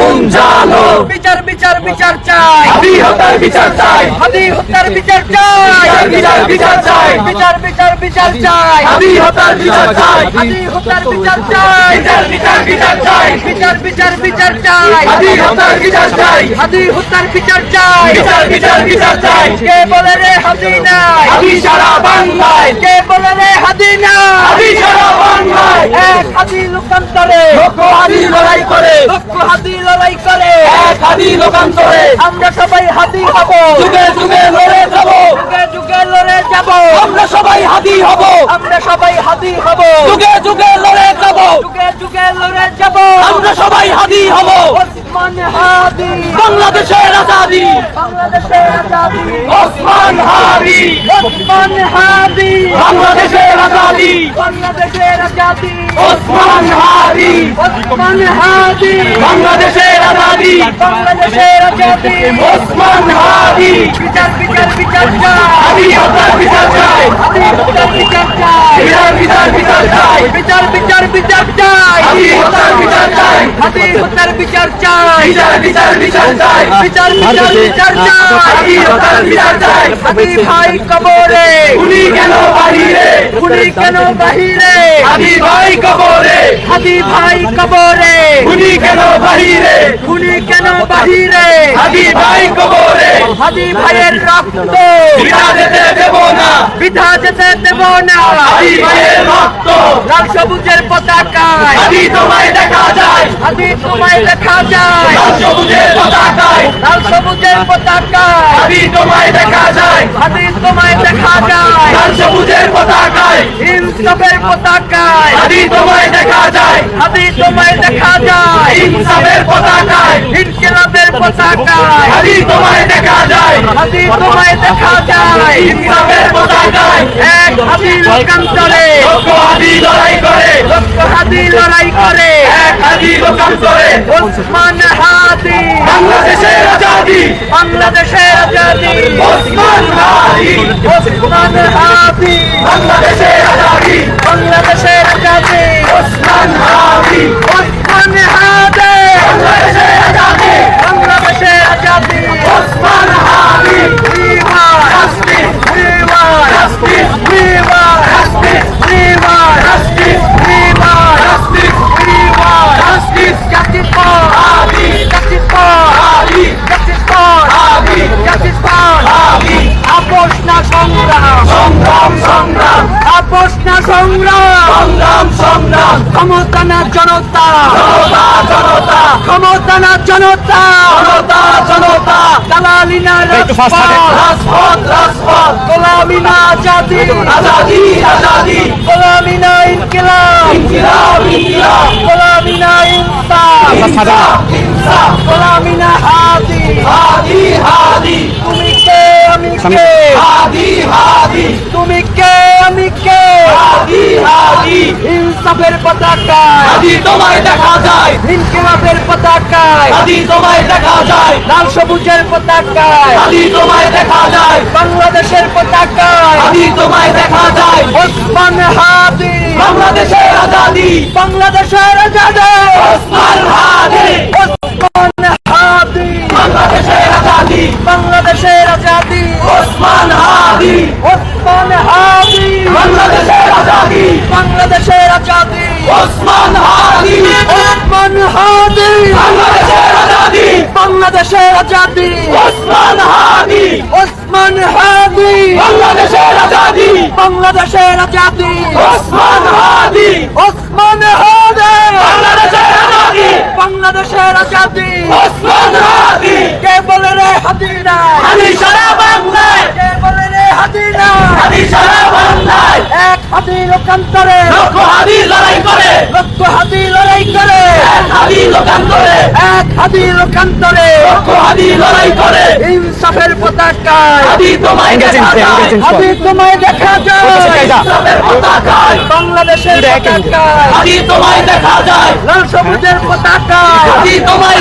আগুন জ্বালো বিচার বিচার বিচার চাই হাদি হত্যার বিচার চাই হাদি হত্যার বিচার চাই বিচার বিচার চাই বিচার বিচার বিচার চাই হাদি হত্যার বিচার চাই হাদি হত্যার বিচার চাই বিচার বিচার বিচার চাই বিচার বিচার বিচার চাই হাদি হত্যার বিচার চাই হাদি হত্যার বিচার চাই বিচার বিচার বিচার চাই কে বলে রে হাদি নাই হাদি সারা বাংলায় কে বলে রে হাদি নাই হাদি সারা বাংলায় এক হাদি লোকান্তরে লক্ষ হাদি লড়াই করে লক্ষ হাদি লড়াই করে এক হাদি লোকান্তরে আমরা সবাই হাদি হব যুগে যুগে লড়ে যাব যুগে যুগে লড়ে যাব আমরা সবাই হাদি হব আমরা সবাই হাদি হব যুগে যুগে লড়ে যাব যুগে যুগে লড়ে যাব আমরা সবাই হাদি হব ওসমান হাদি বাংলাদেশের আজাদি বাংলাদেশের আজাদি ওসমান হাদি ওসমান হাদি বাংলাদেশের আজাদি বাংলাদেশের আজাদি ওসমান হাদি ওসমান হাদি বাংলাদেশের আজাদি বাংলাদেশের আজাদি ওসমান হাদি বিচার বিচার বিচার চাই হাদি হত্যার বিচার চাই হাদি হত্যার বিচার চাই বিচার বিচার বিচার চাই বিচার বিচার বিচার চাই হাদি হত্যার বিচার চাই হাদি হত্যার বিচার চাই বিচার বিচার বিচার চাই বিচার বিচার বিচার চাই হাদি হত্যার বিচার চাই হাদি ভাই কবরে খুনি কেন বাহিরে খুনি কেন বাহিরে হাদি ভাই কবরে হাদি ভাই কবরে খুনি কেন বাহিরে খুনি কেন বাহিরে হাদি ভাই কবরে হাদি ভাইয়ের রক্ত বিনা যেতে দেব না বৃথা যেতে দেব না হাদি ভাইয়ের রক্ত লাল সবুজের পতাকায় হাদি তোমায় দেখা যায় হাদি তোমায় দেখা যায় লাল সবুজের পতাকায় লাল সবুজের পতাকায় হাদি তোমায় দেখা যায় হাদি তোমায় দেখা যায় লাল সবুজের পতাকায় ইনসাফের পতাকায় হাদি তোমায় দেখা যায় হাদি তোমায় দেখা যায় ইনসাফের পতাকায় ইনকিলাবের পতাকায় হাদি তোমায় দেখা যায় হাদি তোমায় দেখা যায় ইনসাফের পতাকায় এক হাদি লোকান্তরে লক্ষ হাদি লড়াই করে লক্ষ হাদি লড়াই করে এক হাদি লোকান্তরে ওসমান হাদি বাংলাদেশের আজাদি বাংলাদেশের আজাদি ওসমান হাদি ওসমান হাদি বাংলাদেশের আজাদি বাংলাদেশের আজাদি ওসমান হাদি ওসমান হাদি বাংলাদেশের আজাদি বাংলাদেশের আজাদি Osman Hadi justice justice justice justice justice justice justice for Hadi justice for Hadi justice for Hadi justice for Hadi আপোষ না সংগ্রাম সংগ্রাম সংগ্রাম আপোষ না সংগ্রাম সংগ্রাম সংগ্রাম ক্ষমতা না জনতা জনতা জনতা ক্ষমতা না জনতা জনতা জনতা দালালি না রাজপথ রাজপথ রাজপথ গোলামি না আজাদি আজাদি আজাদি গোলামি না ইনকিলাব ইনকিলাব ইনকিলাব গোলামি না ইনসাফ ইনসাফ ইনসাফ গোলামি না হাদি হাদি হাদি তুমি কে আমি কে হাদি হাদি তুমি কে আমি কে হাদি হাদি ইনসাফের পতাকায় হাদি তোমায় দেখা যায় ইনকিলাবের পতাকায় হাদি তোমায় দেখা যায় লাল সবুজের পতাকায় হাদি তোমায় দেখা যায় বাংলাদেশের পতাকায় হাদি তোমায় দেখা যায় ওসমান হাদি বাংলাদেশের আজাদি বাংলাদেশের আজাদি ওসমান হাদি ওসমান হাদি বাংলাদেশের আজাদি বাংলাদেশের আজাদি ওসমান হাদি ওসমান হাদি বাংলাদেশের আজাদি বাংলাদেশের আজাদি ওসমান হাদি ওসমান হাদি বাংলাদেশের আজাদি বাংলাদেশের আজাদি ওসমান হাদি ওসমান হাদি বাংলাদেশের আজাদি বাংলাদেশের আজাদি ওসমান হাদি ওসমান হাদি বাংলাদেশের আজাদি বাংলাদেশের আজাদি ওসমান হাদি কে বলে রে হাদি নাই হাদি সারা বাংলায় কে বলে রে হাদি নাই হাদি সারা বাংলায় এক হাদি লোকান্তরে লক্ষ হাদি লড়াই করে লক্ষ হাদি লড়াই করে এক হাদি লোকান্তরে এক হাদি লোকান্তরে লক্ষ হাদি লড়াই করে ইনসাফের পতাকায় হাদি তোমায় দেখা যায় হাদি তোমায় দেখা যায় ইনসাফের পতাকায় বাংলাদেশের পতাকায় হাদি তোমায় দেখা যায় লাল সবুজের পতাকায় হাদি তোমায়